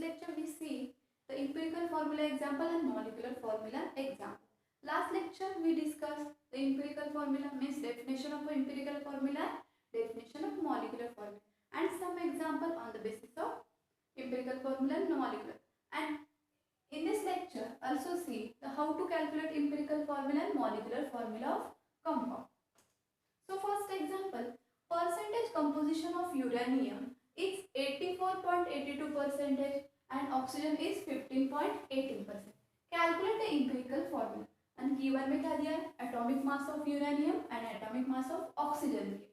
lecture we see the empirical formula example and molecular formula example. Last lecture we discussed the empirical formula means definition of empirical formula, definition of molecular formula, and some example on the basis of empirical formula and molecular. And in this lecture also see the how to calculate empirical formula and molecular formula of compound. So first example, percentage composition of uranium is 84.82% and oxygen is 15.18%. Calculate the empirical formula. and given में क्या दिया है, atomic mass of uranium and atomic mass of oxygen दिए.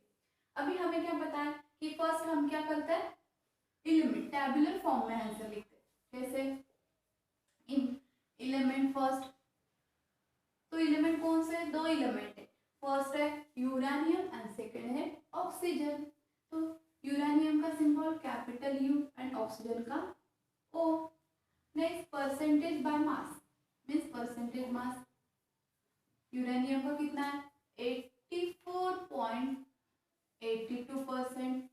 अभी हमें क्या पता है कि फर्स्ट हम क्या करते हैं, एलिमेंट टेबुलर फॉर्म में आंसर लिखते हैं. कैसे, एलिमेंट फर्स्ट, तो एलिमेंट कौन से, दो एलिमेंट है, फर्स्ट है यूरेनियम एंड सेकंड है ऑक्सीजन. तो यूरेनियम का symbol capital U and oxygen का O. Next percentage by mass means percentage mass, uranium का कितना है 84.82%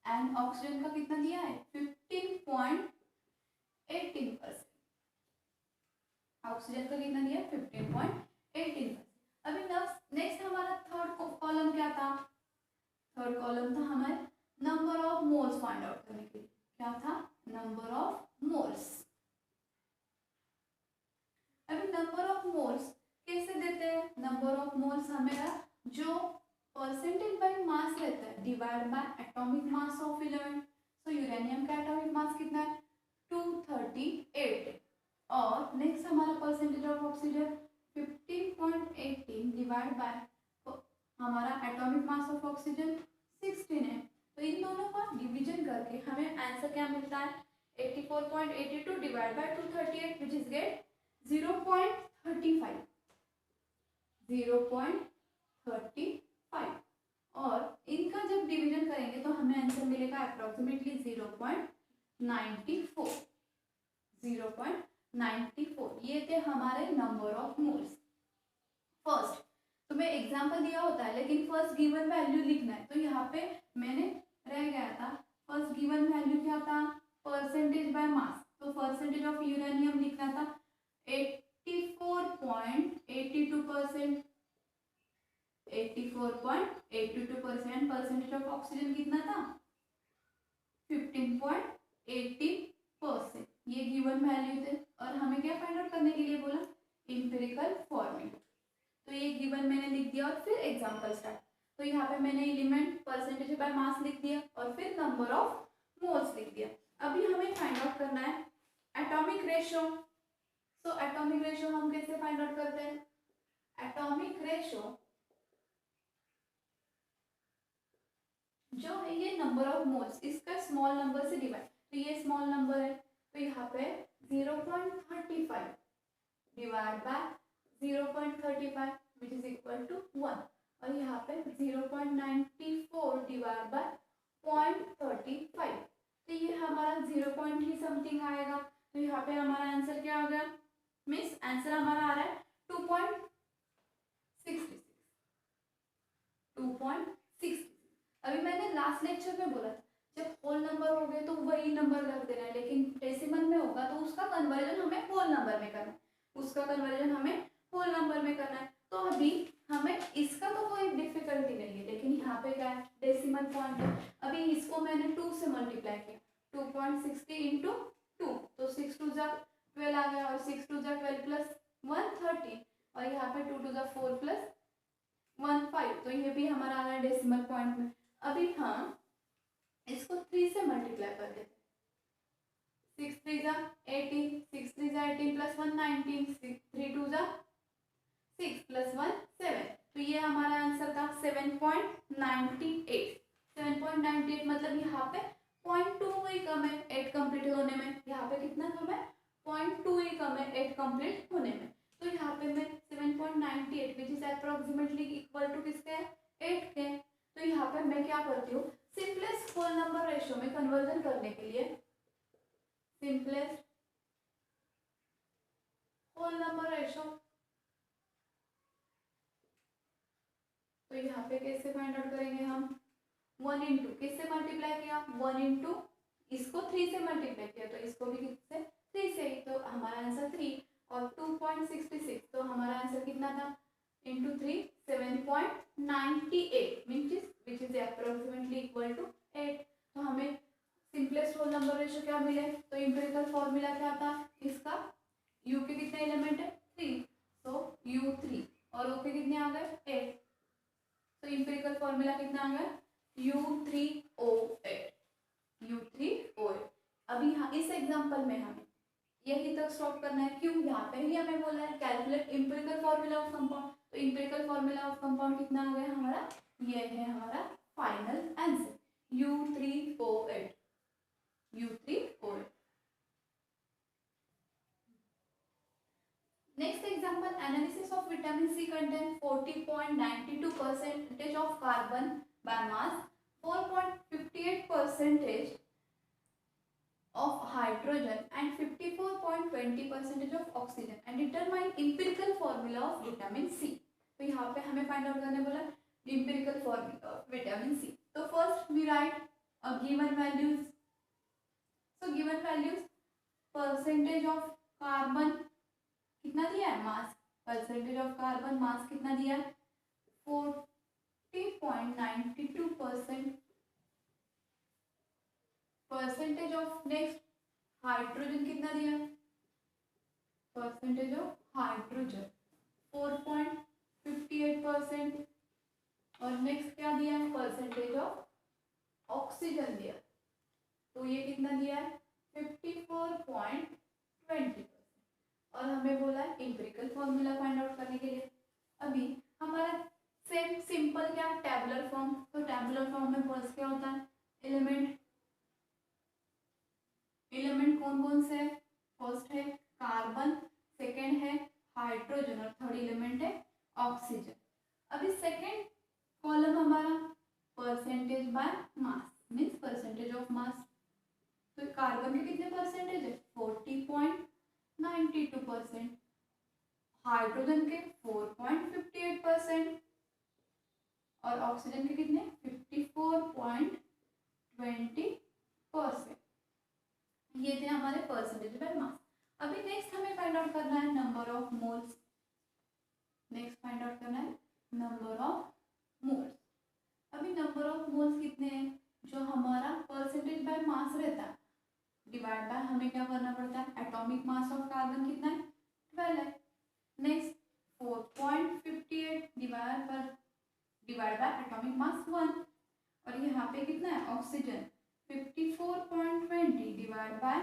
एंड ऑक्सीजन का कितना दिया है 15.18%. ऑक्सीजन का कितना दिया है 15.18%. अभी नेक्स्ट हमारा थर्ड कॉलम क्या था, थर्ड कॉलम था हमारे number of moles find out करने के लिए. क्या था, नंबर ऑफ मोल्स. अभी नंबर ऑफ मोल्स कैसे देते हैं, नंबर ऑफ मोल्स हमें जो परसेंटेज बाय मास रहता है divide by atomic mass of element. So uranium का एटॉमिक मास कितना है 238 और नेक्स्ट हमारा percentage of oxygen 15.18 divide by हमारा एटॉमिक मास ऑफ ऑक्सीजन 16 है. तो इन दोनों का डिवीजन करके हमें आंसर क्या मिलता है 84.82 divide by 238 which is get 0.35 और इनका जब डिवीजन करेंगे तो हमें आंसर मिलेगा अप्रोक्सीमेटली 0.94. ये थे हमारे नंबर ऑफ मोल्स. फर्स्ट तुम्हें एग्जांपल दिया होता है लेकिन फर्स्ट गिवन वैल्यू लिखना है. तो यहाँ पे मैंने रह गया था, फर्स्ट गिवन वैल्यू क्या था परसेंटेज बाय मास. तो परसेंटेज ऑफ यूरेनियम लिखना था 84.82%, 84.82%. परसेंटेज ऑफ ऑक्सीजन कितना था 15.18%. ये गिवन वैल्यू थे और हमें क्या फाइंड आउट करने के लिए बोला एम्पिरिकल फॉर्मूला. तो ये गिवन मैंने लिख दिया और फिर एग्जांपल स्टार्ट. तो यहाँ पे मैंने एलिमेंट परसेंटेज बाय मास लिख दिया और फिर नंबर ऑफ मोल्स लिख दिया. अभी हमें फाइंड आउट करना है atomic ratio. So atomic ratio हम कैसे फाइंड आउट करते हैं, एटॉमिक रेशियो जो है ये नंबर ऑफ मोल्स, इसका स्मॉल नंबर से डिवाइड. तो ये स्मॉल नंबर है तो यहाँ पे 0.35 divide by 0.35 which is equal to 1 और यहाँ पे 0.94 डिवाइड बाय 0.35. तो ये हमारा 0 ही समथिंग आएगा. तो यहाँ पे हमारा आंसर क्या आ गया, मीन्स आंसर हमारा आ रहा है 2.66. अभी मैंने लास्ट लेक्चर में बोला था जब होल नंबर हो गए तो वही नंबर रख देना है, लेकिन डेसिमल में होगा तो उसका कन्वर्जन हमें होल नंबर में करना है, उसका कन्वर्जन हमें होल नंबर में करना है. तो अभी हमें इसका तो कोई डिफिकल्टी नहीं है, लेकिन यहाँ पे क्या है डेसिमल पॉइंट है. अभी इसको मैंने 2 से मल्टीप्लाई किया 2.60 इंटू 2 तो 6 2 जा 12 आ गया और 6 2 जा 12 प्लस 1 30 और यहाँ पे 2 2 जा 4 प्लस 1 5. तो ये भी हमारा आ रहा है डेसिमल पॉइंट में. अभी हम इसको 3 से मल्टीप्लाई कर देते. 6 3 जा 18, 6 3 जा 18 प्लस 1 19, 3 2 जा 6 प्लस 1 7. तो ये हमारा आंसर था 7.98. 7.98 मतलब यहाँ पे 0.2 ही कम है 8 कंप्लीट होने में. यहाँ पे कितना कम है 0.2 ही कम है 8 कंप्लीट होने में. तो यहाँ पे मैं 7.98 which is approximately equal to किसके 8 के. तो यहाँ पे मैं क्या करती हूँ सिंपलेस्ट होल नंबर रेशियो में कन्वर्जन करने के लिए सिंपलेस्ट होल नंबर रेशियो. तो यहाँ पे कैसे फाइंड आउट करेंगे हम 1 इंटू किससे मल्टीप्लाई किया 1 इंटू इसको 3 से मल्टीप्लाई किया तो इसको भी किससे 3 से ही, तो हमारा आंसर 3 और 2.66 तो हमारा आंसर कितना था into 3 7.98 which is approximately equal to 8। तो हमें सिंपलेस्ट होल नंबर रेशियो क्या मिले, तो एम्पिरिकल फॉर्मूला क्या था इसका, u के कितने एलिमेंट है 3, तो u3 और o के कितने आ गए 8, तो एम्पिरिकल फॉर्मूला कितना आ गया u3o8 u3o8। अभी यहाँ इस एग्जांपल में हमें यही तक स्टॉप करना है, क्यों यहाँ पे ही हमें बोला है calculate empirical formula of compound, तो एम्पिरिकल फॉर्मूला ऑफ कंपाउंड कितना आ गया हमारा, ये है हमारा final answer u3o8 u3o8। Next example, analysis of vitamin C content 40.92% of carbon by mass, 4.58% of hydrogen and 54.20% of oxygen and determine empirical formula of vitamin C। तो यहाँ पे हमें फाइंड आउट करने बोला empirical formula of vitamin C। तो first we write given values, so given values percentage of carbon कितना दिया है मास, परसेंटेज ऑफ कार्बन मास कितना दिया है 40.92%, परसेंटेज ऑफ नेक्स्ट हाइड्रोजन कितना दिया है, परसेंटेज ऑफ हाइड्रोजन 4.58% और नेक्स्ट क्या दिया है परसेंटेज ऑफ ऑक्सीजन दिया, तो ये कितना दिया है 54.20%। और हमें बोला है एम्पिरिकल फॉर्मूला फाइंड आउट करने के लिए। अभी हमारा सेम सिंपल क्या टेबुलर फॉर्म, तो टेबुलर फॉर्म में फर्स्ट क्या होता है एलिमेंट, एलिमेंट कौन कौन से है, फर्स्ट है कार्बन, सेकंड है हाइड्रोजन और थर्ड एलिमेंट है ऑक्सीजन। अभी सेकंड कॉलम हमारा percentage by mass means percentage of mass, तो कार्बन के कितने परसेंटेज है 40.92%, हाइड्रोजन के 4.58% और ऑक्सीजन के कितने 54.20%। ये थे हमारे परसेंटेज बाय मास। अभी नेक्स्ट हमें फाइंड आउट करना है number of moles, next find out करना है नंबर ऑफ मोल्स। अभी नंबर ऑफ मोल्स कितने हैं, जो हमारा परसेंटेज बाय मास रहता है डिवाइड बाय हमें क्या करना पड़ता है एटॉमिक मास ऑफ कार्बन कितना है 12 है, next 4.58 divide by atomic mass 1 और यहाँ पे कितना है oxygen 54.20 divide by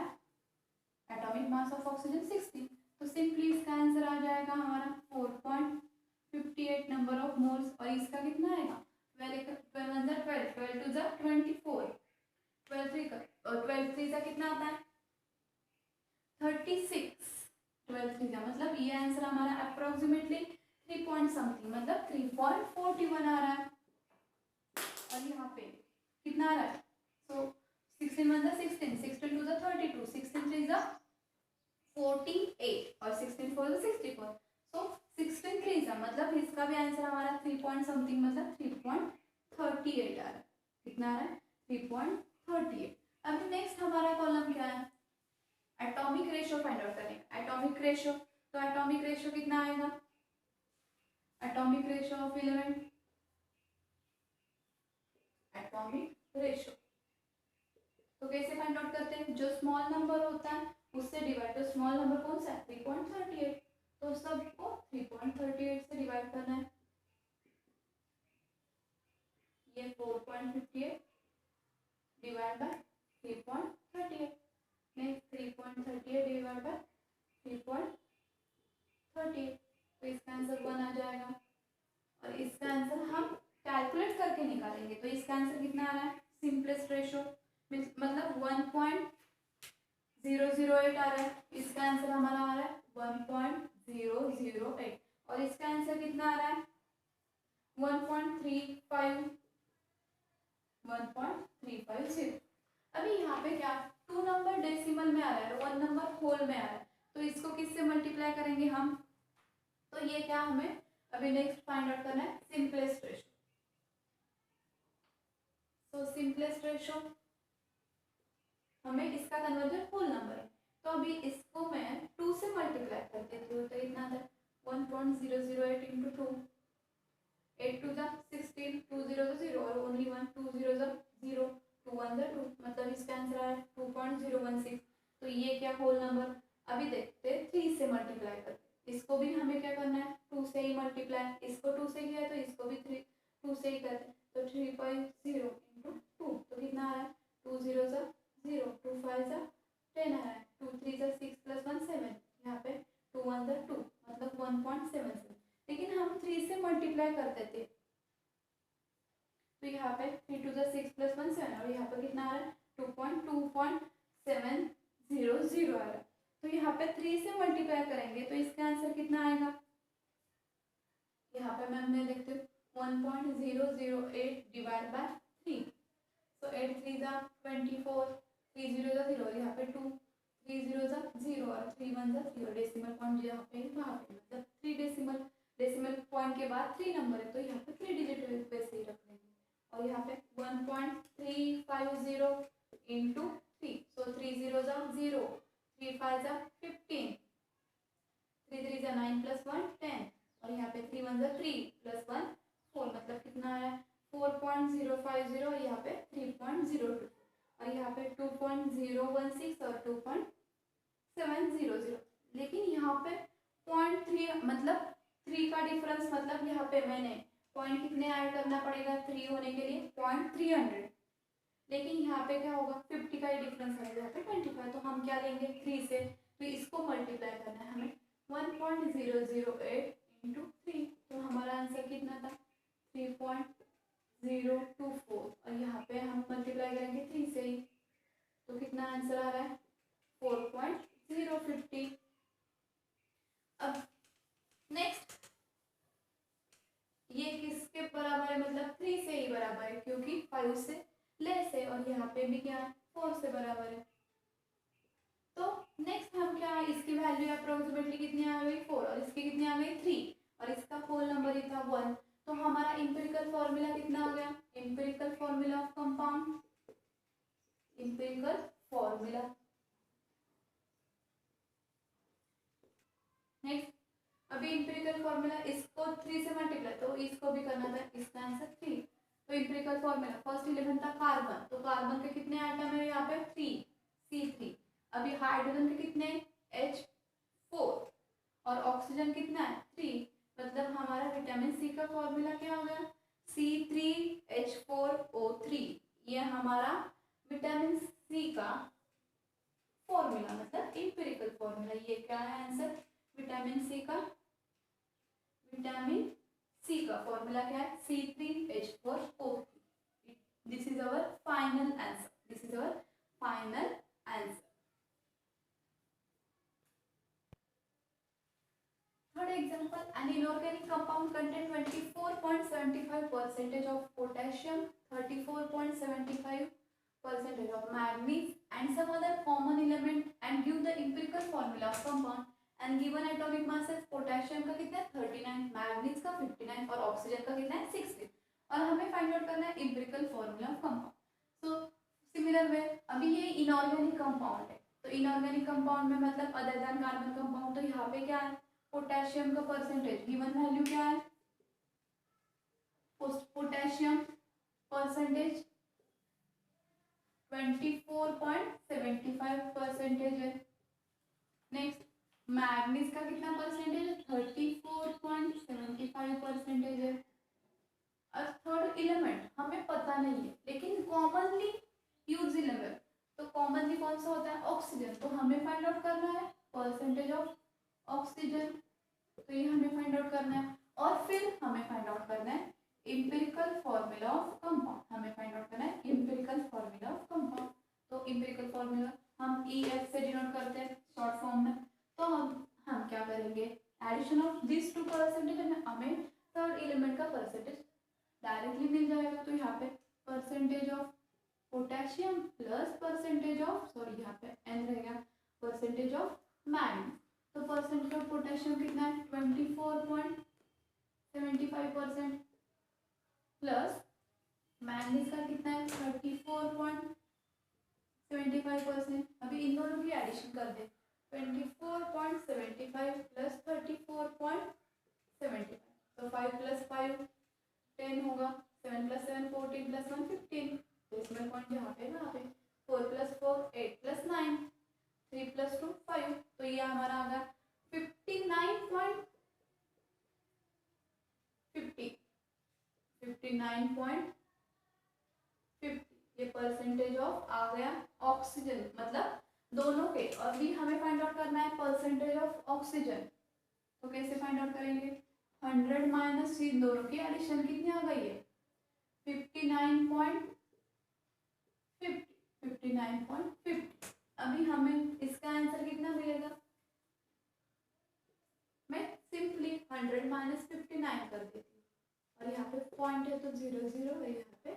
atomic mass of oxygen 60, तो सिंपली इसका आंसर आ जाएगा हमारा 4.58 नंबर ऑफ मोल्स और इसका कितना आएगा 12 2 24 12 3 का कितना आता है 36, 12 3 का मतलब ये आंसर हमारा अप्रोक्सीमेटली 3 पॉइंट समथिंग मतलब 3.41 आ रहा है। और यहाँ पे कितना आ रहा है, सो 16 1 16 16 2 32 16 3 48 और 16 4 64, सो 16 3 मतलब इसका भी आंसर हमारा 3 पॉइंट समथिंग मतलब 3.38 आ रहा है, कितना आ रहा है 3.38। अभी नेक्स्ट हमारा कॉलम क्या है एटॉमिक रेशियो फाइंड आउट करने का, एटॉमिक रेशियो, तो एटॉमिक रेशियो कितना आएगा atomic ratio of element, atomic ratio तो कैसे फाइंड आउट करते हैं, जो स्मॉल नंबर होता है उससे डिवाइड, तो स्मॉल नंबर कौन सा है 3.38, तो सबको 3.38 से डिवाइड करना है, ये 4.58 divide by 3.38, next 3.38 divide by 3.38, तो इसका आंसर 1 आ जाएगा और इसका आंसर हम कैलकुलेट करके निकालेंगे, तो इसका आंसर कितना आ रहा है सिंपलेस्ट रेशियो मतलब 1.008 आ रहा है, इसका आंसर हमारा आ रहा है 1.008 और इसका आंसर कितना आ रहा है 1.350। अभी यहाँ पे क्या 2 नंबर डेसिमल में आ रहा है, 1 नंबर होल में आ रहा है, तो इसको किससे मल्टीप्लाई करेंगे हम, तो ये क्या हमें अभी नेक्स्ट फाइंड आउट करना है सिंपलेस्ट रेशियो। सो सिंपलेस्ट रेशियो हमें इसका कन्वर्जन होल नंबर है। तो अभी इसको मैं 2 से मल्टीप्लाई कर देती हूँ, तो इतना था 1.008 इंटू 2, 8 टू 16, 2 0 0 और ओनली 1, 2 0 0, 2 1 2, मतलब इसका आंसर आया 2.016। तो ये क्या होल नंबर। अभी देखते 3 से मल्टीप्लाई करते, इसको भी हमें क्या करना है 2 से ही मल्टीप्लाई, इसको 2 से किया है तो इसको भी 2 से ही करते, तो 3.0 इंटू 2, तो कितना आ रहा है 2 0 0, 2 5 10 आ रहा है, 2 3 6 प्लस 1 7, यहाँ पे 2 1 2, मतलब 1.77। लेकिन हम 3 से मल्टीप्लाई करते थे, तो यहाँ पे 3 2 6 प्लस 1 7, और यहाँ पे कितना आ रहा है 2.700 आ रहा है। तो यहाँ पे 3 से मल्टीप्लाई करेंगे तो इसका आंसर कितना आएगा, यहाँ पे मैं देखती हूँ 1.008 डिवाइड बाय 3, तो 8 3 जा 24, 3 0 जा 0, यहाँ पे 2, 3 0 जा 0 और 3 1 जा 3, डेसिमल पॉइंट जहाँ पे वहाँ पे मतलब 3 डेसिमल पॉइंट के बाद 3 नंबर है, तो यहाँ पे 3 डिजिट वैसे ही रख लेंगे। और यहाँ पे 1.350 इंटू 3, सो 3 0 जा 0, 3 5 जा 15, 3 3 जा 9 प्लस 1 10, और यहाँ पे 3 1 जा 3 प्लस 1 4, मतलब कितना आया 4.050 और यहाँ पे 3.02, और यहाँ पे 2.016 और 2.700। लेकिन यहाँ पे 0.3 मतलब 3 का डिफरेंस, मतलब यहाँ पे मैंने पॉइंट कितने ऐड करना पड़ेगा 3 होने के लिए 0.300, लेकिन यहाँ पे क्या होगा 50 का ही डिफरेंस आएगा, यहाँ पे 25, तो हम क्या लेंगे 3 से, तो इसको मल्टीप्लाई करना है हमें 1.008 इंटू 3, तो हमारा आंसर कितना था 3.024, और यहाँ पे हम मल्टीप्लाई करेंगे 3 से ही, तो कितना आंसर आ रहा है 4.050। अब नेक्स्ट ये किसके बराबर है, मतलब 3 से ही बराबर है क्योंकि 5 से लेस है, और यहाँ पे भी क्या है 4 से बराबर है। तो नेक्स्ट हम क्या, इसकी वैल्यू अप्रोक्सीमेटली कितनी आ गई 4, और इसकी कितनी आ गई 3, और इसका होल नंबर ही था 1, तो हमारा इंपेरिकल फॉर्मूला कितना आ गया, empirical formula of compound, empirical formula. Next अभी इंपेरिकल फॉर्मूला, इसको 3 से मल्टीप्लाई, तो इसको भी करना था, इसका आंसर 3, तो इंपेरिकल फॉर्मूला फर्स्ट 11 था कार्बन, तो कार्बन के कितने आइटम है यहाँ पे 3, C3। अभी हाइड्रोजन के कितने H4, और ऑक्सीजन कितना है 3, मतलब हमारा विटामिन सी का फॉर्मूला क्या हो गया C3H4O3, ये हमारा विटामिन सी का फॉर्मूला, मतलब इंपेरिकल फॉर्मूला। ये क्या है आंसर, विटामिन सी का फॉर्मूला क्या है C3H4O3। This is our final answer, this is our final answer. Third example, an inorganic compound contain 24.75% of potassium, 34.75% of manganese and some other common element, and give the empirical formula of compound and given atomic mass है potassium का कितना है 39, manganese का 59 और oxygen का कितना है 16, और हमें फाइंड आउट करना है empirical formula of compound। So similar way, अभी ये inorganic compound है, तो inorganic compound में मतलब अदर देन कार्बन कंपाउंड, तो यहाँ पे क्या है पोटेशियम का परसेंटेज, गिवन वैल्यू क्या है पोटेशियम परसेंटेज 24.75% है। नेक्स्ट मैग्नीज का कितना परसेंटेज 34.75% है। और थर्ड एलिमेंट हमें पता नहीं है लेकिन कॉमनली यूज एलिमेंट, तो कॉमनली कौन सा होता है ऑक्सीजन, तो हमें फाइंड आउट करना है परसेंटेज ऑफ ऑक्सीजन, तो ये हमें फाइंड आउट करना है, और फिर हमें फाइंड आउट करना है इंपेरिकल फॉर्मूला ऑफ कंपाउंड, हमें फाइंड आउट करना है इंपेरिकल फॉर्मूला ऑफ कंपाउंड। तो इंपेरिकल फॉर्मूला हम EF से डिनोट करते हैं शॉर्ट फॉर्म में, तो हम क्या करेंगे addition of this two percentage, हमें थर्ड एलिमेंट का परसेंटेज डायरेक्टली मिल जाएगा, तो यहाँ पे percentage of potassium plus percentage of sorry यहाँ पे n रहेगा परसेंटेज ऑफ मैग्नीज, तो परसेंटेज ऑफ पोटेशियम कितना है 24.75% प्लस मैग्नीज का कितना है 34.75 75%। अभी इन दोनों की एडिशन कर दे, 24.75 प्लस 34.75, तो 5 प्लस 5 10 होगा, 7 प्लस 7 14 प्लस 1 15, डेसिमल पॉइंट यहाँ पे 4 प्लस 4 8 प्लस 9 3 प्लस 2 5, तो ये हमारा आ गया 59.50 ये परसेंटेज ऑफ आ गया ऑक्सीजन, मतलब दोनों के। अभी हमें फाइंड आउट करना है परसेंटेज ऑफ ऑक्सीजन, तो कैसे फाइंड आउट करेंगे, 100 माइनस इन दोनों की एडिशन कितनी आ गई है, 59.50। अभी हमें इसका आंसर कितना मिलेगा, मैं सिंपली 100 माइनस 59 कर देती हूँ, और यहाँ पे पॉइंट है तो 0 0 है, यहाँ पे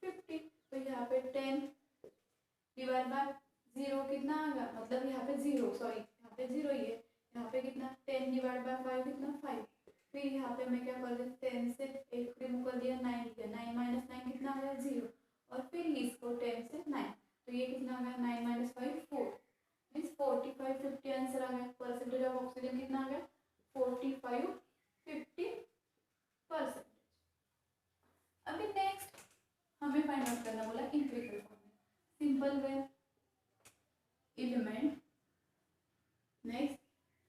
50, तो यहाँ पे 10 डिवाइड बाय 0 कितना आ गया, मतलब यहाँ पे 0 सॉरी यहाँ पे 0 ही है, यहाँ पे कितना 10 डिवाइड बाय 5 कितना 5, फिर यहाँ पे मैं क्या कर रही हूँ 10 से 1 रिमूव कर दिया 9 दिया, 9 माइनस 9 कितना आ गया 0, और फिर इसको 10 से 9, तो ये कितना आ गया 9 माइनस 5 4, मीन्स 45 50 आंसर आ गया। परसेंटेज ऑफ ऑक्सीजन कितना आ गया 45-50%। अभी नेक्स्ट हमें फाइंड आउट करना बोला empirical formula, simple way element, next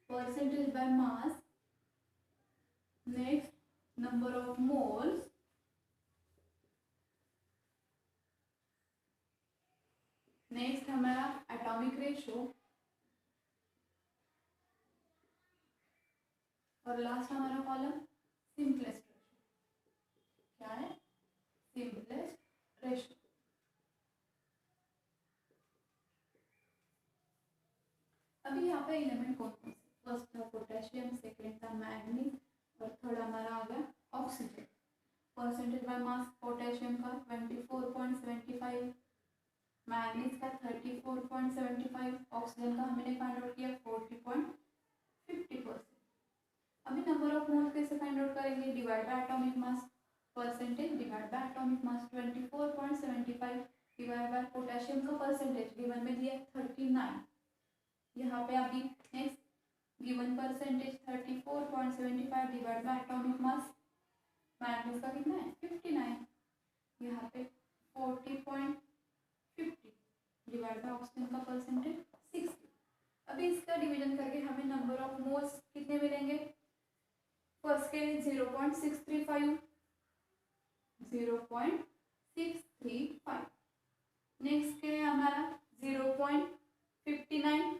percentage by mass, next number of moles, next हमारा एटॉमिक रेशियो, और लास्ट हमारा कॉलम सिंपलेस्ट रेशियो। क्या है, सिंपलेस्ट रेशियो। अभी यहाँ पे एलिमेंट कौन कौन से, फर्स्ट था पोटेशियम, सेकेंड था मैग्नीज, और थर्ड हमारा आ गया oxygen. Percentage by mass potassium का 24.75, मैग्नीज का 34.75, ऑक्सीजन का हमने फाइंड आउट किया 40.50%। अभी नंबर ऑफ मोल्स कैसे फाइंड आउट करेंगे, divide by atomic mass, percentage divide by atomic mass, 24.75 divide by potassium का परसेंटेज गिवन में दिया 39, यहाँ पे अभी next given percentage 34.75 divide by atomic mass, manganese का कितना है 59, यहाँ पे 40.50 डिवाइड बाय ऑक्सीजन का परसेंटेज 60। अभी इसका डिवीजन करके हमें नंबर ऑफ मोल्स कितने मिलेंगे, फर्स्ट के 0.635, 0.635, नेक्स्ट के हमारा 0.59,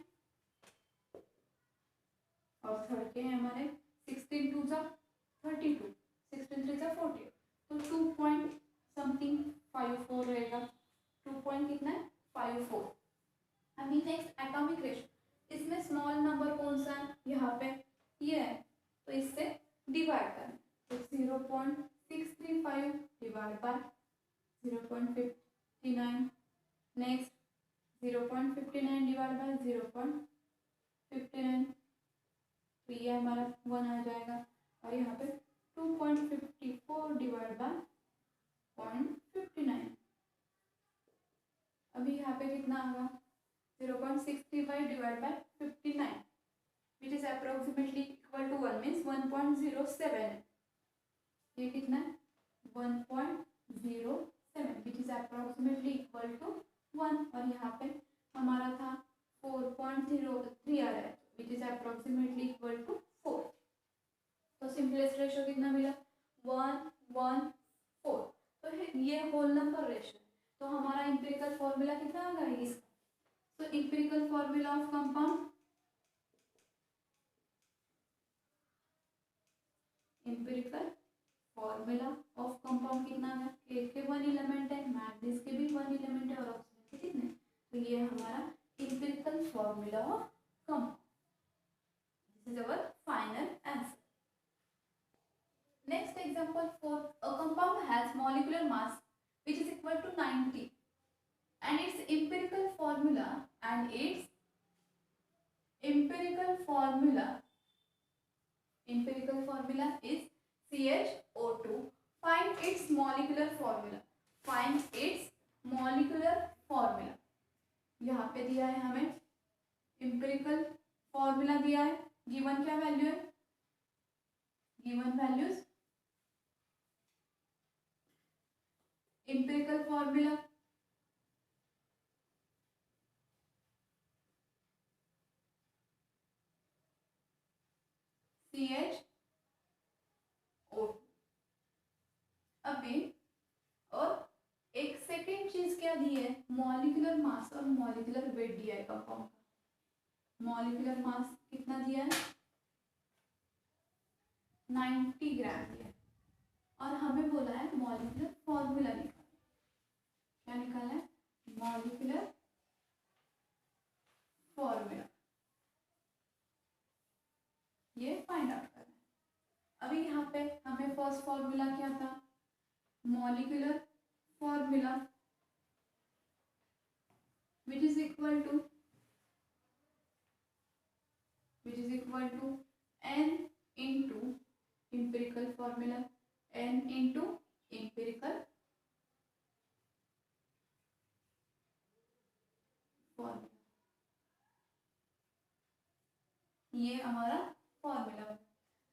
और थर्ड के हैं हमारे 16 2 जा 32, 16 3 जा 40, तो 2 पॉइंट समथिंग 54 रहेगा, 2 पॉइंट कितना है 54। अभी नेक्स्ट एटॉमिक रेशियो, इसमें स्मॉल नंबर कौन सा है, यहाँ पे ये है, तो इससे डिवाइड करना, तो 0.635 divide by 0.59, next 0.59 divide by 0.59, तो ये हमारा 1 आ जाएगा, और यहाँ पे 2.54 डिवाइड बाय 0.59, अभी यहाँ पे कितना होगा 0.65 divide by 59, which is approximately equal to 1, means 1.07, ये कितना है 1.07, which is approximately equal to 1, और यहाँ पे हमारा था 4.03 आ रहा है, which is approximately equal to 4, तो सिंपलेस्ट रेशियो कितना मिला 1:4, तो ये होल नंबर रेशियो, तो हमारा इंपेरिकल फॉर्मूला कितना आ गया इसका, तो empirical formula of compound, empirical formula of compound कितना है, एक के 1 एलिमेंट है, मैग्नीज के भी 1 एलिमेंट है, और ऑक्सीजन के कितने, तो ये हमारा empirical formula of compound, this is our final answer. Next example, for a compound has molecular mass which is equal to 90 and its empirical formula is CHO2. Find its molecular formula. यहाँ पे दिया है हमें empirical formula दिया है, given क्या value है, given values empirical formula CHO। अभी और एक सेकेंड चीज क्या दी है, मॉलिक्यूलर मास और मॉलिक्यूलर वेट दिया है कंपाउंड का। मॉलिक्यूलर मास कितना दिया है, 90 ग्राम दिया है, और हमें बोला है मॉलिक्यूलर फॉर्मूला निकालना। क्या निकाला है, मॉलिक्यूलर फॉर्मूला, ये फाइंड आउट करना है। अभी यहाँ पे हमें फर्स्ट फॉर्मूला क्या था, molecular formula which is equal to n into empirical formula, n into empirical formula, ये हमारा फॉर्मूला है।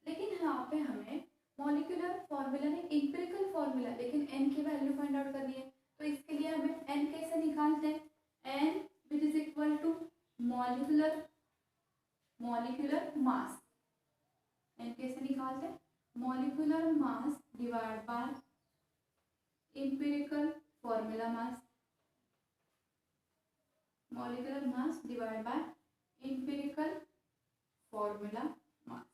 लेकिन यहाँ पे हमें मॉलिक्यूलर फॉर्मूला नहीं एम्पिरिकल फॉर्मूला, लेकिन n की वैल्यू फाइंड आउट करनी है। तो इसके लिए हमें n कैसे निकालते हैं, n which is equal to molecular mass, n कैसे निकालते हैं, molecular mass divide by empirical formula mass, molecular mass divide by empirical formula मास।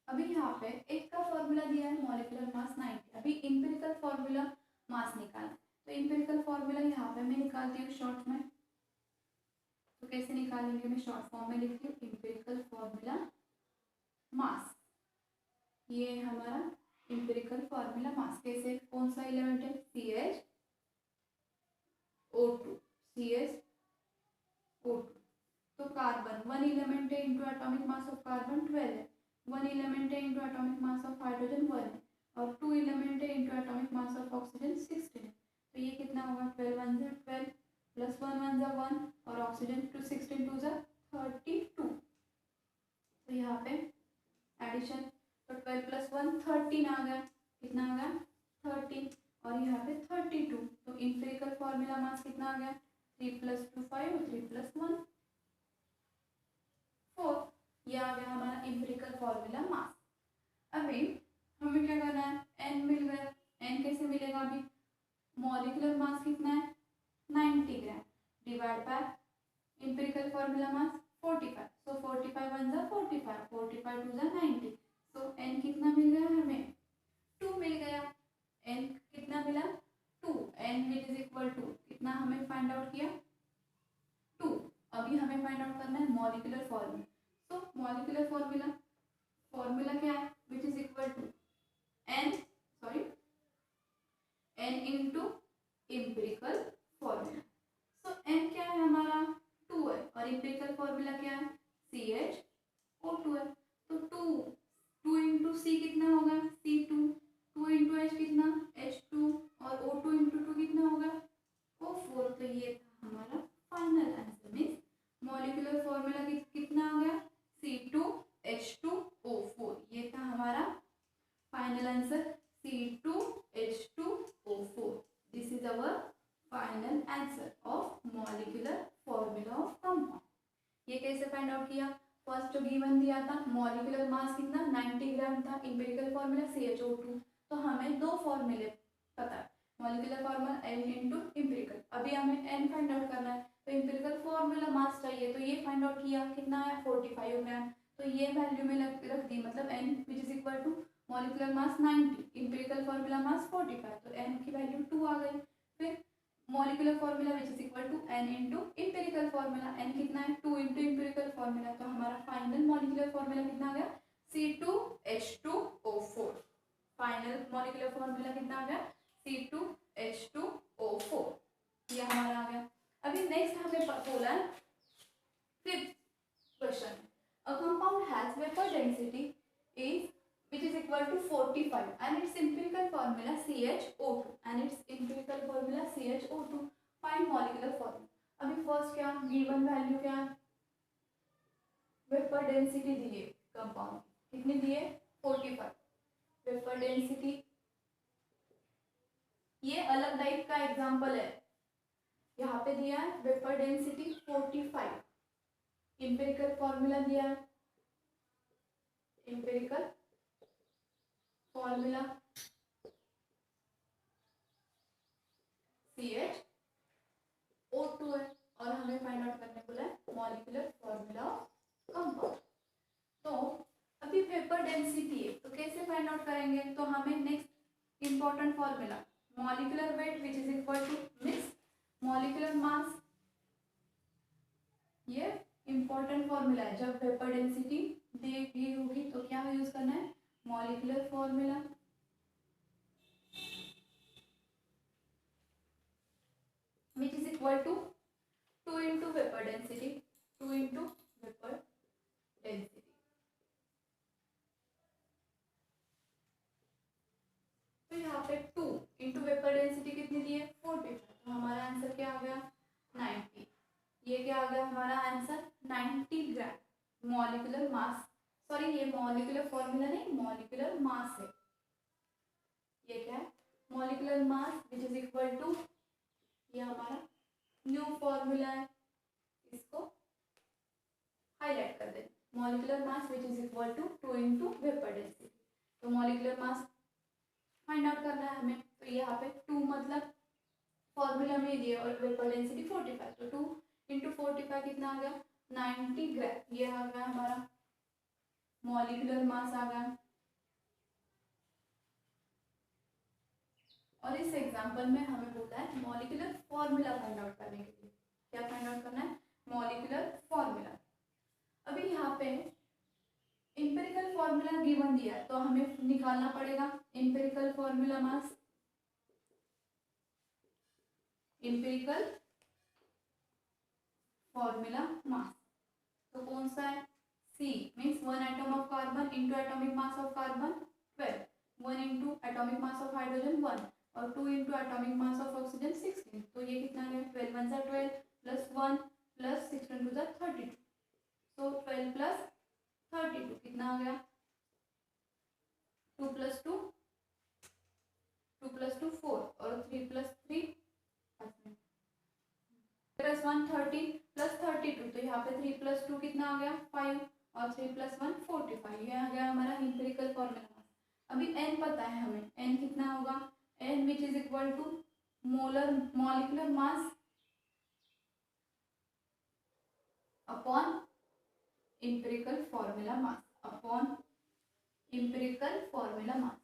अभी यहाँ पे एक का फॉर्मूला दिया है मॉलिक्यूलर मास 90, अभी एम्पिरिकल फॉर्मूला मास निकालना है। तो एम्पिरिकल फॉर्मूला यहाँ पे मैं निकालती हूँ शॉर्ट में, तो कैसे निकालेंगे, मैं शॉर्ट फॉर्म में लिखती हूँ एम्पिरिकल फॉर्मूला मास, ये हमारा एम्पिरिकल फॉर्मूला मास। कैसे, कौन सा एलिमेंट है, CHO2। तो कार्बन 1 एलिमेंट है, into atomic mass of carbon 12 है, 1 एलिमेंट है into atomic mass of hydrogen 1 है, और 2 एलिमेंट है into atomic mass of oxygen 16 है। तो ये कितना होगा, 12 1 जा 12 प्लस 1 1 जा 1 और ऑक्सीजन 2 16 2 जा 32। तो यहाँ पे एडिशन, तो 12 प्लस 1 13 आ गया, कितना आ गया 30, और यहाँ पे 32। तो एम्पिरिकल फॉर्मूला मास कितना आ गया, 3 + 2 5 और 3 + 1 4, ये आ गया हमारा एम्पिरिकल फॉर्मूला मास। अभी हमें क्या करना है, n मिल गया, n कैसे मिलेगा, अभी मॉलिक्यूलर मास कितना है 90 gram divide by empirical formula mass 45, सो 45 1 जा 45, 45 2 जा 90, सो n कितना मिल गया हमें, 2 मिल गया, n कितना मिला 2, n which is equal to कितना हमें फाइंड आउट किया 2। अभी हमें फाइंड आउट करना है मॉलिक्यूलर फॉर्मूला, तो मॉलिक्यूलर फॉर्मूला क्या है, which is equal to n into empirical formula. So n क्या है हमारा 2 है, और एम्पिरिकल फॉर्मूला क्या है CHO2 है, तो 2 इंटू C कितना होगा C2, 2 इंटू H कितना H2, और O2 इंटू 2 कितना होगा O4। तो ये था हमारा final answer, means molecular formula कितना आ गया C2H2O4, ये था हमारा final answer C2H2O4। This is our final answer of molecular formula of compound. ये कैसे फाइंड आउट किया, फर्स्ट जो गिवन दिया था मॉलिक्यूलर मास कितना 90 ग्राम था, एम्पिरिकल फॉर्मूला CHO2, तो हमें दो फॉर्मूले पता है, molecular formula n into empirical. अभी हमें n फाइंड आउट करना है, तो एम्पिरिकल फॉर्मूला मास चाहिए, तो ये फाइंड आउट किया, कितना है 45 ग्राम, तो ये वैल्यू में रख दी, मतलब n which is equal to molecular mass 90, empirical formula mass 45, तो n की वैल्यू 2 आ गई। फिर molecular formula which is equal to n into empirical formula, n कितना है 2 इंटू एम्पिरिकल फॉर्मूला, तो हमारा फाइनल मॉलिक्यूलर फॉर्मूला कितना आ गया C2H2O4। फाइनल मॉलिक्यूलर फॉर्मूला कितना आ गया C2H2O4, ये हमारा आ गया। अभी नेक्स्ट हमें बोला है fifth question, a compound has vapour density is which is equal to 45 and its empirical formula CHO2 and its empirical formula CHO2 find molecular formula. अभी फर्स्ट क्या गिवन वैल्यू क्या है, वेपर डेंसिटी दी है compound, कितनी दी है 45 vapour density. ये अलग type का एग्जांपल है, यहाँ पे दिया है वेपर डेंसिटी 45, इंपेरिकल फॉर्मूला दिया है, इंपेरिकल फॉर्मूला CH O2 है और हमें फाइंड आउट करने बोला है मॉलिक्यूलर फॉर्मूला ऑफ कंपाउंड। तो अभी वेपर डेंसिटी है तो कैसे फाइंड आउट करेंगे, तो हमें next important formula molecular weight which is equal two means molecular mass, ये इंपॉर्टेंट फॉर्मूला है। जब वेपर डेंसिटी दी गई होगी तो क्या यूज करना है molecular formula, which is equal to 2 into vapor density, 2 into vapor density। तो यहाँ पे 2 into vapor density कितनी दी है 45, तो हमारा आंसर क्या आ गया 90। ये क्या आ गया हमारा answer 90 gram molecular mass, sorry ये मॉलिक्यूलर फॉर्मूला नहीं मॉलिक्यूलर मास है। ये क्या है molecular mass which is equal to, ये हमारा न्यू फॉर्मूला है, इसको हाईलाइट कर दें, molecular mass which is equal to 2 into vapour density. तो मॉलिक्यूलर मास फाइंड आउट करना है हमें, तो यहाँ पे 2 मतलब फॉर्मूला में दिए और वेपर डेंसिटी 45, तो 2 into 45 कितना आ गया 90 ग्राम, ये आ गया हमारा मॉलिक्यूलर मास आ गया। और इस एग्जांपल में हमें बोला है मॉलिक्यूलर फॉर्मूला फाइंड आउट करने के लिए, क्या फाइंड आउट करना है मॉलिक्यूलर फॉर्मूला। अभी यहाँ पे इंपेरिकल फॉर्मूला गिवन दिया है तो हमें निकालना पड़ेगा इंपेरिकल फॉर्मूला मास, इंपेरिकल फॉर्मूला मास तो कौन सा है C means 1 atom of carbon into atomic mass of carbon 12, 1 into atomic mass of hydrogen 1 और 2 into atomic mass of oxygen 16, तो ये कितना है 12 1 जा 12 प्लस 1 प्लस 6 2 जा 32, तो 12 प्लस 32 कितना आ गया 2 प्लस 2 2 प्लस 2 4 और 3 प्लस 3 प्लस 1 30 प्लस 32, तो यहाँ पे 3 प्लस 2 कितना आ गया 5 और 3 प्लस 1 45, ये आ गया हमारा इंपेरिकल फॉर्मूला। अभी n पता है हमें, n कितना होगा n which is equal to molar molecular mass upon empirical formula mass, upon empirical formula mass.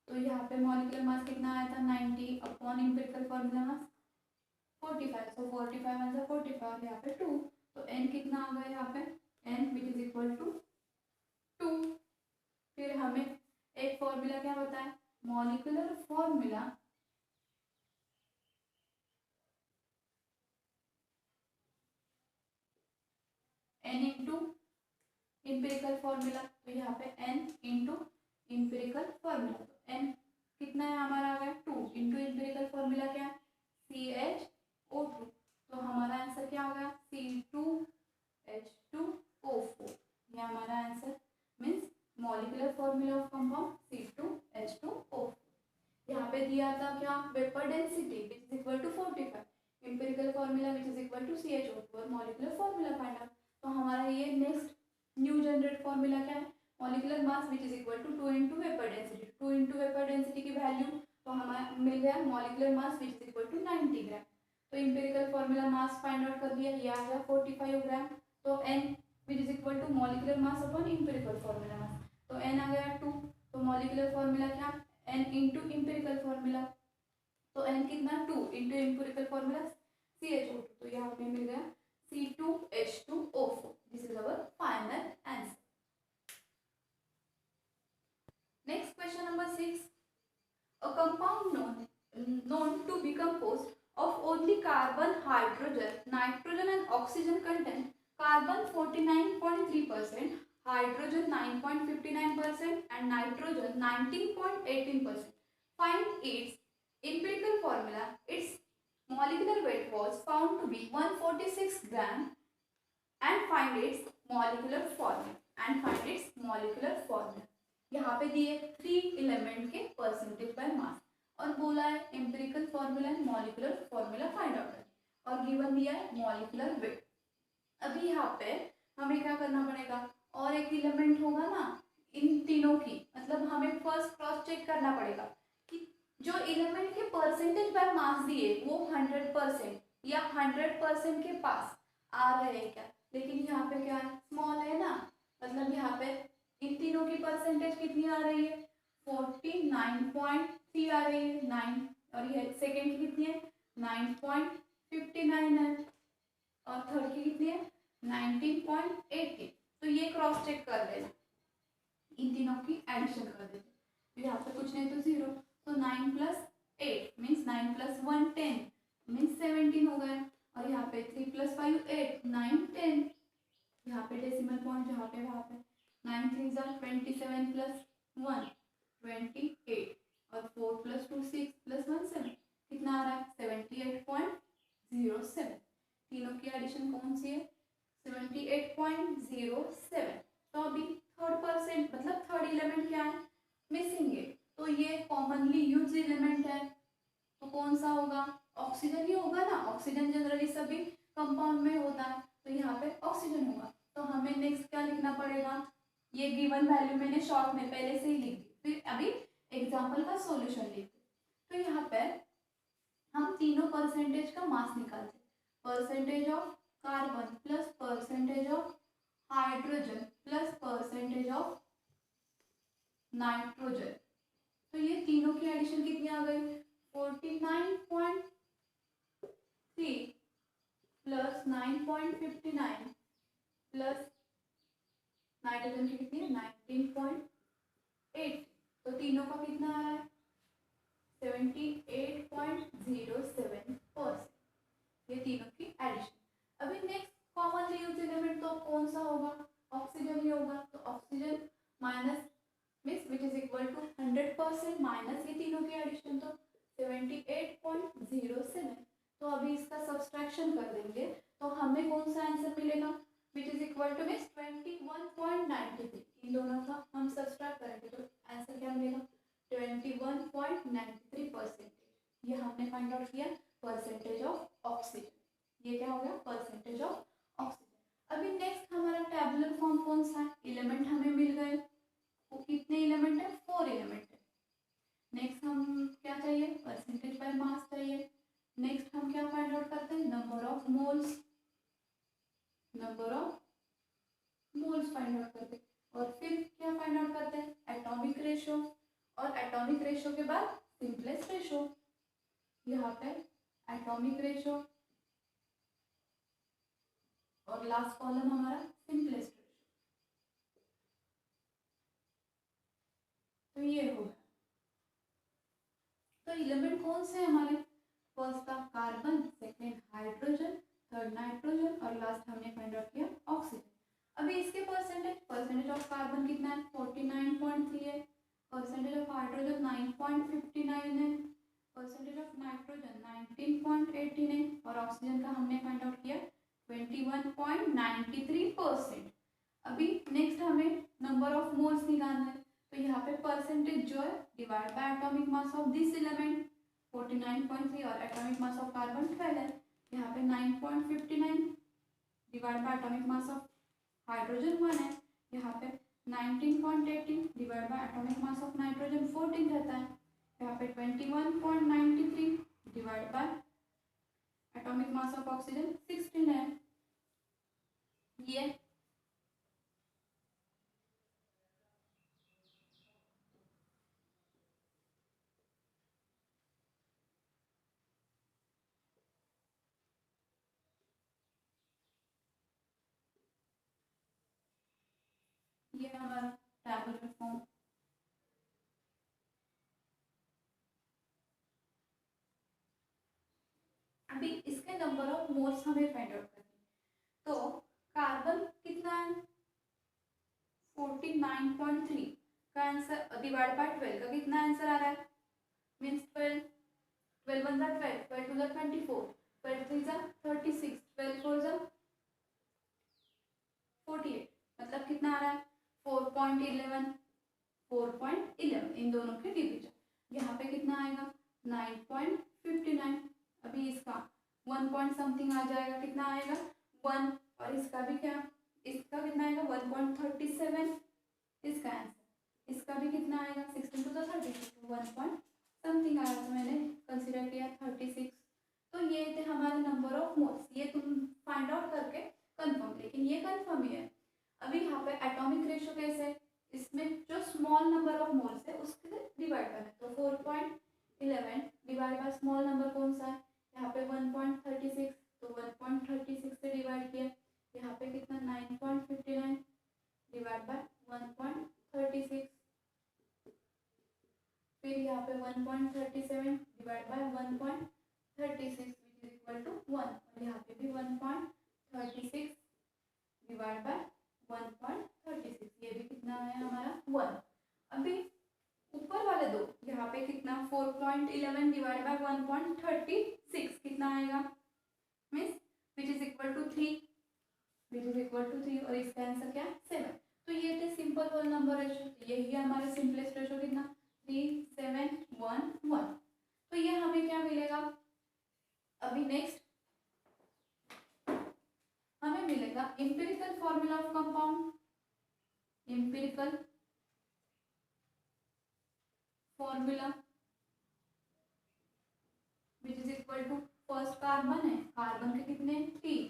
तो यहाँ पे मॉलिक्यूलर मास कितना आया था 90 अपॉन इंपेरिकल फॉर्मूला मास 45, तो 45 मतलब 45 और यहाँ पे 2, तो n कितना आ गया यहाँ पे n which is equal to 2। फिर हमें एक फॉर्मूला क्या बताया molecular formula n into empirical formula, तो यहाँ पे n इंटू इंपेरिकल फॉर्मूला, तो n कितना है हमारा आ गया 2 इंटू इंपेरिकल फॉर्मूला क्या है CH O2, तो हमारा आंसर क्या हो गया C2H2O4, ये हमारा answer means molecular formula of compound C2H2O4। यहाँ पे दिया था क्या vapour density which is equal to 45, empirical formula which is equal to CH O2 और मॉलिक्यूलर फॉर्मूला फाइंड आउट। तो हमारा ये नेक्स्ट न्यू जनरेट फॉर्मूला क्या है molecular mass which is equal to 2 into vapour density, 2 into vapour density की value तो हमारा मिल गया molecular mass which is equal to 90 gram. तो empirical formula mass find out कर दिया, ये आ गया 45 ग्राम, तो n which is equal to molecular mass upon empirical formula mass, तो n आ गया 2, तो मॉलिक्यूलर फॉर्मूला क्या n इंटू इंपेरिकल फॉर्मूला, तो n कितना 2 इंटू इंपेरिकल फॉर्मूला CH2, तो यहाँ पे मिल गया C2H2O4, this is our final answer. Next question number 6, a compound known to be composed of only carbon, hydrogen, nitrogen and oxygen contain carbon 49.3%, hydrogen 9.59% and nitrogen 19.18%. Find its empirical formula, its molecular weight was found to be 146 gram and find its molecular formula. यहाँ पे दिए 3 element के percentage by मास और बोला है empirical formula and molecular formula find out करें और given दिया है मॉलिक्यूलर वेट। अभी यहाँ पे हमें क्या करना पड़ेगा, और एक एलिमेंट होगा ना इन तीनों की, मतलब हमें फर्स्ट क्रॉस चेक करना पड़ेगा कि जो एलिमेंट के परसेंटेज बाय मास दिए वो 100% या 100% के पास आ रहे हैं क्या, लेकिन यहाँ पे क्या है, स्मॉल है ना, मतलब यहाँ पे इन तीनों की परसेंटेज कितनी आ रही है, 49.3 आ रही है 9, और ये सेकेंड की कितनी है 9.59 है, और थर्ड की कितनी है 19.80। तो ये क्रॉस चेक कर लेना, इन तीनों की एडिशन कर देते, तो यहाँ पे कुछ नहीं तो 0, तो 9 + 8 मीन्स 9 + 1 10 मीन्स 17 हो गया, और यहाँ पे 3 + 5 8 9 10, यहाँ पे डेसिमल पॉइंट जहाँ पे वहाँ पे 9 3 = 27 + 1 28, और 4 + 2 6 + 1 7, कितना आ रहा है 78.07। तीनों की एडिशन कौन सी है 78.07। तो अभी थर्ड एलिमेंट क्या है मिसिंग है, तो ये कॉमनली यूज एलिमेंट है, तो कौन सा होगा, ऑक्सीजन ही होगा ना, ऑक्सीजन जनरली सभी कंपाउंड में होता है, तो यहाँ पे ऑक्सीजन होगा। तो हमें नेक्स्ट क्या लिखना पड़ेगा, ये गिवन वैल्यू मैंने शॉर्ट में पहले से ही लिख दी, फिर अभी एग्जाम्पल का सॉल्यूशन लिखते। तो यहाँ पे हम तीनों परसेंटेज का मास निकालते, percentage of carbon plus percentage of hydrogen plus percentage of nitrogen, तो ये तीनों की एडिशन कितनी आ गई 49.3 प्लस 9.59 प्लस नाइट्रोजन की कितनी है 19.8, तो तीनों का कितना आ रहा है 78.07%, ये तीनों की एडिशन। अभी नेक्स्ट कॉमनली यूज एलिमेंट तो कौन सा होगा, ऑक्सीजन ही होगा, तो oxygen minus means which is equal to 100% minus ये तीनों की एडिशन, तो 78.07। तो अभी इसका सब्सट्रैक्शन कर देंगे तो हमें कौन सा आंसर मिलेगा विच इज इक्वल टू मीन्स 21.93, इन दोनों का हम सब्सट्रैक्ट करेंगे तो आंसर क्या मिलेगा 21.93%। ये हमने फाइंड आउट किया परसेंटेज ऑफ ऑक्सीजन, ये क्या हो गया परसेंटेज ऑफ ऑक्सीजन। अभी नेक्स्ट हमारा टेबुलर फॉर्म कौन सा है, एलिमेंट हमें मिल गए, वो कितने एलिमेंट है 4 एलिमेंट है। नेक्स्ट हम क्या चाहिए परसेंटेज बाय मास चाहिए, नेक्स्ट हम क्या फाइंड आउट करते हैं number of moles find out करते हैं, और फिर क्या फाइंड आउट करते हैं एटॉमिक रेशो, और एटॉमिक रेशो के बाद सिंपलेस्ट रेशो, यहाँ पे एटॉमिक रेशो और लास्ट कॉलम हमारा सिंपलेस्ट रेशो, तो ये होगा। तो एलिमेंट कौन से हमारे, फर्स्ट था carbon, second hydrogen, third nitrogen, और लास्ट हमने फाइंड आउट किया ऑक्सीजन। अभी इसके परसेंटेज ऑफ कार्बन कितना है 49.3 है, परसेंटेज ऑफ हाइड्रोजन 9.59 है, परसेंटेज ऑफ नाइट्रोजन 19.18 है, और ऑक्सीजन का हमने फाइंड आउट किया 21.93%। अभी नेक्स्ट हमें नंबर ऑफ मोल्स निकालना है, तो यहाँ पे परसेंटेज जो है divide by atomic mass of this element 49.3 और एटॉमिक मास ऑफ कार्बन 12 है, यहाँ पे 9.59 divide by atomic mass of hydrogen 1 है, यहाँ पे 19.18 divide by atomic mass of nitrogen 14 रहता है, यहाँ पे 21.93 divide by atomic mass of oxygen 16 है। ये हमारा टैबुलर फॉर्म। अभी इसके नंबर ऑफ मोल्स हमें फाइंड आउट करनी है, तो कार्बन कितना है 49.3 का आंसर डिवाइड बाय 12 का कितना आंसर आ रहा है मीन्स 12 12 × 12 12 × 24 12 × सिक्स जा 36, 12 फोर जा 48, मतलब कितना आ रहा है 4.11, 4.11 इन दोनों के डिवीजन। यहाँ पे कितना आएगा 9.59। अभी इसका 1 पॉइंट समथिंग आ जाएगा, कितना आएगा 1, और इसका भी क्या, इसका कितना आएगा 1.37 इसका आंसर। इसका भी कितना आएगा 16 to the 36, 1 पॉइंट समथिंग आया, तो मैंने कंसिडर किया 36। तो ये थे हमारे नंबर ऑफ मोल्स, ये तुम फाइंड आउट करके कंफर्म, लेकिन ये कंफर्म ही है। अभी यहाँ पे एटॉमिक रेशियो कैसे है, इसमें जो स्मॉल नंबर ऑफ मोल्स है उसके डिवाइड करना है, तो 4.11 डिवाइड बाय स्मॉल नंबर कौन सा है, यहाँ पे 1.36, तो 1.36 से डिवाइड किया, यहाँ पे कितना 9.59 डिवाइड बाय 1.36, फिर यहाँ पे 1.37 divide by 1.36 which is equal to 1, और यहाँ पे भी 1.36 डिवाइड बाय 1.36, ये भी कितना है हमारा 1। अभी ऊपर वाले दो, यहाँ पे कितना 4.11 डिवाइड बाय 1.36 कितना आएगा, means which is equal to 3, which is equal to 3, और इसका आंसर क्या 7। तो ये थे सिंपल होल नंबर रेशियो, यही है हमारे सिंपलेस्ट रेशियो कितना 3, 7, 1, 1। तो ये हमें क्या मिलेगा, अभी नेक्स्ट हमें मिलेगा empirical formula of compound, empirical formula which is equal to, first carbon है, कार्बन के कितने 3,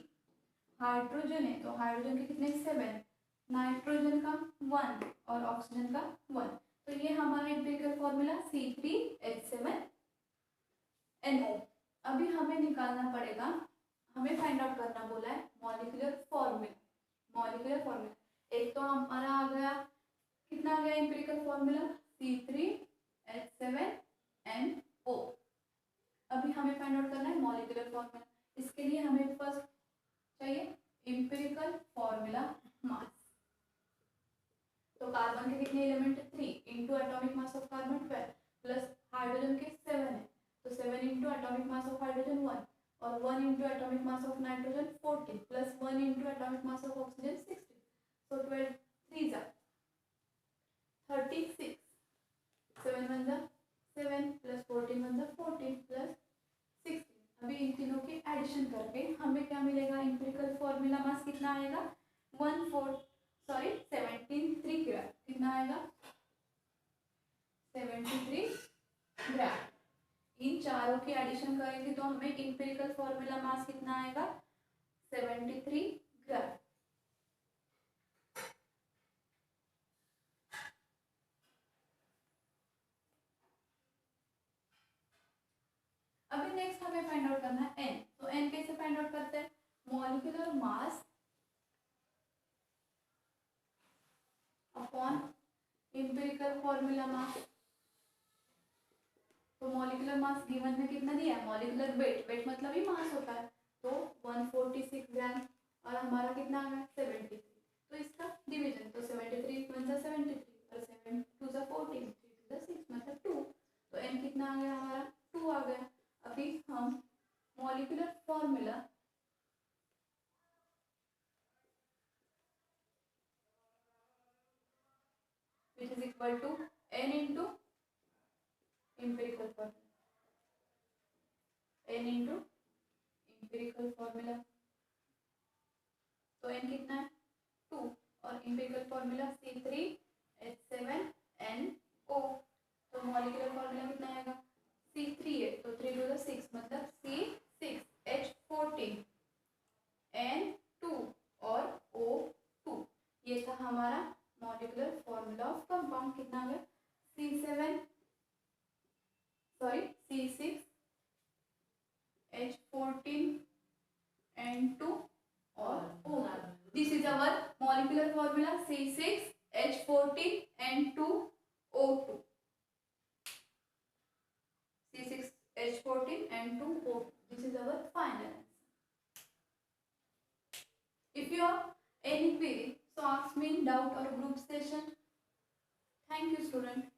हाइड्रोजन है तो हाइड्रोजन के कितने 7, नाइट्रोजन का 1 और ऑक्सीजन का 1। तो ये हमारा एम्पिरिकल फॉर्मूला C3H7NO। अभी हमें निकालना पड़ेगा, हमें फाइंड आउट करना बोला है मॉलिक्यूलर फॉर्मूला, मॉलिक्यूलर फॉर्मूला। एक तो हमारा आ गया, कितना आ गया एम्पिरिकल फॉर्मूला C3H7NO। अभी हमें फाइंड आउट करना है मॉलिक्यूलर फॉर्मूला, इसके लिए हमें फर्स्ट चाहिए एम्पिरिकल फॉर्मूला मास। तो कार्बन के कितने element 3 into atomic mass of carbon 12 plus hydrogen के 7 है, तो 7 into atomic mass of hydrogen 1 और 1 into atomic mass of nitrogen 14 plus 1 into atomic mass of oxygen 16, सो 12 3 जा 36, 7 1 जा 7 प्लस 14 1 जा 14 प्लस 16। अभी इन तीनों के एडिशन करके हमें क्या मिलेगा, एम्पिरिकल फॉर्मूला मास कितना आएगा 73 ग्राम, कितना आएगा 73 ग्राम। इन चारों के एडिशन करेंगे तो हमें एम्पिरिकल फॉर्मूला मास कितना आएगा 73 ग्राम। अभी नेक्स्ट हमें फाइंड आउट करना है n। तो n कैसे फाइंड आउट करते हैं, molecular mass upon empirical formula mass. तो मॉलिक्यूलर मास गिवन में कितना दिया है, मॉलिक्यूलर वेट, वेट मतलब ही मास होता है, तो 146 ग्राम, और हमारा कितना आ गया 73। तो इसका डिवीजन, तो 73 1 जा 73 और 7 2 जा 14 3 2 जा 6 मतलब 2, तो n कितना आ गया हमारा 2 आ गया। अभी हम molecular formula which is equal to n into empirical formula, n into empirical formula। तो n कितना है 2 और empirical formula C3H7NO। तो मॉलिक्यूलर फॉर्मूला कितना आएगा C3 है तो 3 2 6 मतलब C6H14N2 और O2। ये था हमारा मॉलिक्यूलर फॉर्मूला ऑफ कंपाउंड, कितना आ गया C6H14N2 और O2। This is our molecular formula C6H14N2O2, C6H14N2O2। This is our final answer. If you have any query, so ask me in doubt or group session. Thank you, student.